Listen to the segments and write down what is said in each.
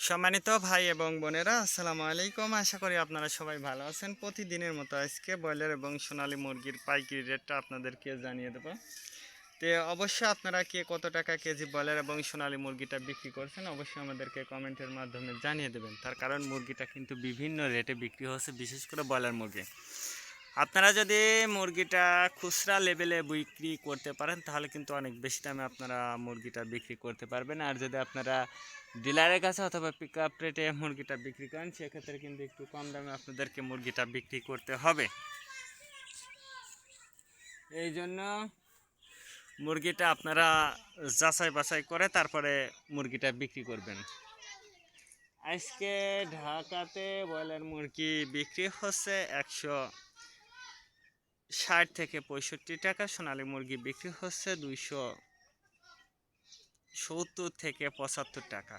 সম্মানিত ভাই এবং বোনেরা, আসসালামু আলাইকুম। আশা করি আপনারা সবাই ভালো আছেন। প্রতিদিনের মতো আজকে ব্রয়লার এবং সোনালী মুরগির পাইকারি রেটটা আপনাদেরকে জানিয়ে দেবো। তো অবশ্যই আপনারা কে কত টাকা কেজি ব্রয়লার এবং সোনালী মুরগিটা বিক্রি করছেন অবশ্যই আমাদেরকে কমেন্টের মাধ্যমে জানিয়ে দেবেন। তার কারণ মুরগিটা কিন্তু বিভিন্ন রেটে বিক্রি হচ্ছে, বিশেষ করে ব্রয়লার মুরগি। আপনারা যদি মুরগিটা খুচরা লেভেলে বিক্রি করতে পারেন তাহলে কিন্তু অনেক বেশি দামে আপনারা মুরগিটা বিক্রি করতে পারবেন। আর যদি আপনারা ডিলারের কাছে অথবা পিক আপ রেটে মুরগিটা বিক্রি করেন সেক্ষেত্রে কিন্তু একটু কম দামে আপনাদেরকে মুরগিটা বিক্রি করতে হবে। এই জন্য মুরগিটা আপনারা যাচাই বাছাই করে তারপরে মুরগিটা বিক্রি করবেন। আজকে ঢাকাতে ব্রয়লার মুরগি বিক্রি হচ্ছে 160 থেকে 65 টাকা। সোনালী মুরগি বিক্রি হচ্ছে 270 থেকে 75 টাকা।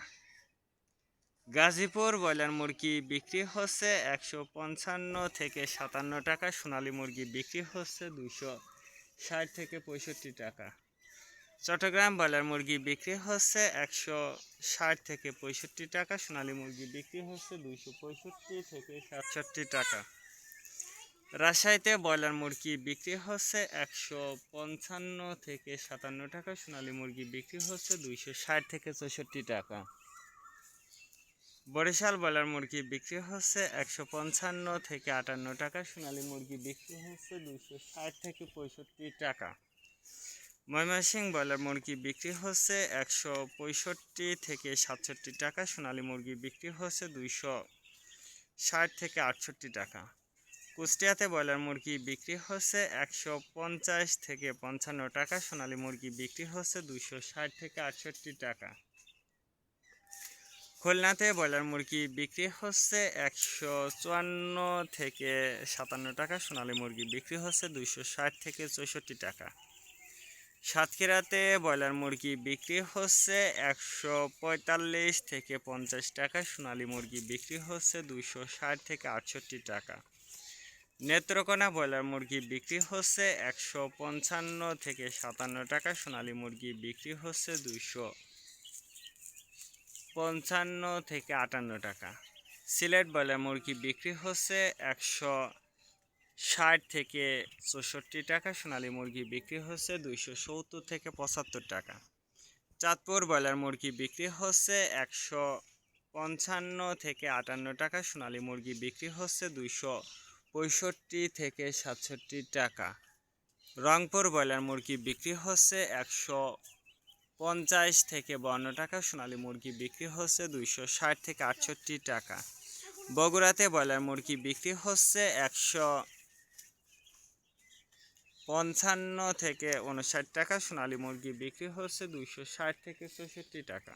গাজীপুর ব্রয়লার মুরগি বিক্রি হচ্ছে 155 থেকে 57 টাকা। সোনালী মুরগি বিক্রি হচ্ছে 260 থেকে 65 টাকা। চট্টগ্রাম ব্রয়লার মুরগি বিক্রি হচ্ছে 160 থেকে 65 টাকা। সোনালী মুরগি বিক্রি হচ্ছে 265 থেকে 67 টাকা। রাজশাহীতে ব্রয়লার মুরগি বিক্রি হচ্ছে 155 থেকে 57 টাকা। সোনালী মুরগি বিক্রি হচ্ছে 260 থেকে 64 টাকা। বরিশাল ব্রয়লার মুরগি বিক্রি হচ্ছে 155 থেকে 58 টাকা। সোনালী মুরগি বিক্রি হচ্ছে 260 থেকে 65 টাকা। ময়মনসিংহ ব্রয়লার মুরগি বিক্রি হচ্ছে 165 থেকে 67 টাকা। সোনালী মুরগি বিক্রি হচ্ছে 260 থেকে 68 টাকা। কুষ্টিয়াতে ব্রয়লার মুরগি বিক্রি হচ্ছে 150 থেকে 55 টাকা। সোনালী মুরগি বিক্রি হচ্ছে 260 থেকে 68 টাকা। খুলনাতে ব্রয়লার মুরগি বিক্রি হচ্ছে 154 থেকে 57 টাকা। সোনালী মুরগি বিক্রি হচ্ছে 260 থেকে 64 টাকা। সাতক্ষীরাতে ব্রয়লার মুরগি বিক্রি হচ্ছে 145 থেকে 50 টাকা। সোনালী মুরগি বিক্রি হচ্ছে 260 থেকে 68 টাকা। নেত্রকোনা ব্রয়লার মুরগি বিক্রি হচ্ছে 155 থেকে 57 টাকা। সোনালী মুরগি বিক্রি হচ্ছে 255 থেকে 58 টাকা। সিলেট ব্রয়লার মুরগি বিক্রি হচ্ছে 160 থেকে 64 টাকা। সোনালী মুরগি বিক্রি হচ্ছে 270 থেকে 75 টাকা। চাঁদপুর ব্রয়লার মুরগি বিক্রি হচ্ছে 155 থেকে 58 টাকা। সোনালী মুরগি বিক্রি হচ্ছে 265 থেকে 67 টাকা। রংপুর ব্রয়লার মুরগি বিক্রি হচ্ছে 150 থেকে 52 টাকা। সোনালী মুরগি বিক্রি হচ্ছে 260 থেকে 68 টাকা। বগুড়াতে ব্রয়লার মুরগি বিক্রি হচ্ছে 155 থেকে 59 টাকা। সোনালী মুরগি বিক্রি হচ্ছে 260 থেকে 64 টাকা।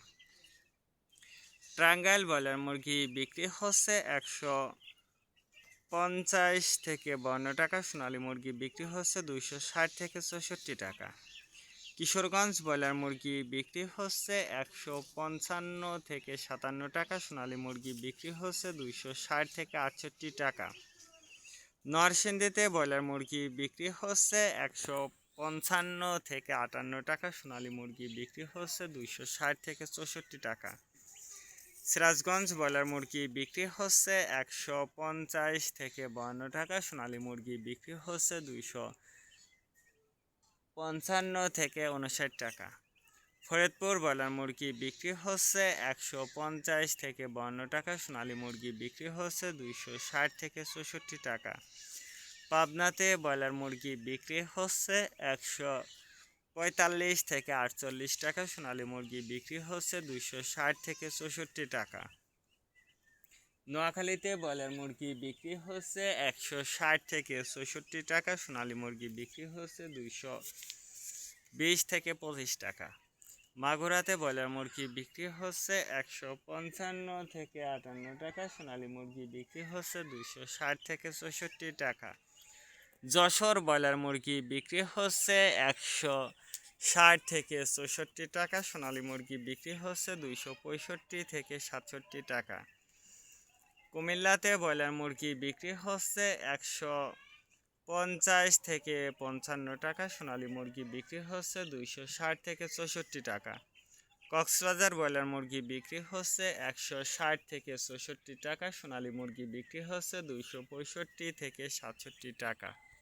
টাঙ্গাইল ব্রয়লার মুরগি বিক্রি হচ্ছে 150 থেকে 52 টাকা। সোনালী মুরগি বিক্রি হচ্ছে 260 থেকে 64 টাকা। কিশোরগঞ্জ ব্রয়লার মুরগি বিক্রি হচ্ছে 155 থেকে 57 টাকা। সোনালী মুরগি বিক্রি হচ্ছে 260 থেকে 68 টাকা। নরসিংদীতে ব্রয়লার মুরগি বিক্রি হচ্ছে 155 থেকে 58 টাকা। সোনালী মুরগি বিক্রি হচ্ছে 260 থেকে 64 টাকা। সিরাজগঞ্জ ব্রয়লার মুরগি বিক্রি হচ্ছে 150 থেকে 52 টাকা। সোনালী মুরগি বিক্রি হচ্ছে 255 থেকে 59 টাকা। ফরিদপুর ব্রয়লার মুরগি বিক্রি হচ্ছে 150 থেকে 52 টাকা। সোনালী মুরগি বিক্রি হচ্ছে 260 থেকে 64 টাকা। পাবনাতে ব্রয়লার মুরগি বিক্রি হচ্ছে 145 থেকে 48 টাকা। সোনালী মুরগি বিক্রি হচ্ছে 260 থেকে 64 টাকা। নোয়াখালীতে ব্রয়লার মুরগি বিক্রি হচ্ছে 160 থেকে 64 টাকা। সোনালী মুরগি বিক্রি হচ্ছে 220 থেকে 25 টাকা। মাগুরাতে ব্রয়লার মুরগি বিক্রি হচ্ছে 155 থেকে 58 টাকা। সোনালী মুরগি বিক্রি হচ্ছে 260 থেকে 64 টাকা। যশোর ব্রয়লার মুরগি বিক্রি হচ্ছে 160 থেকে 64 টাকা। সোনালী মুরগি বিক্রি হচ্ছে 265 থেকে 67 টাকা। কুমিল্লাতে ব্রয়লার মুরগি বিক্রি হচ্ছে 150 থেকে 55 টাকা। সোনালী মুরগি বিক্রি হচ্ছে 260 থেকে 64 টাকা। কক্সবাজার ব্রয়লার মুরগি বিক্রি হচ্ছে 160 থেকে 64 টাকা, সোনালী মুরগি বিক্রি হচ্ছে 265 থেকে 67 টাকা।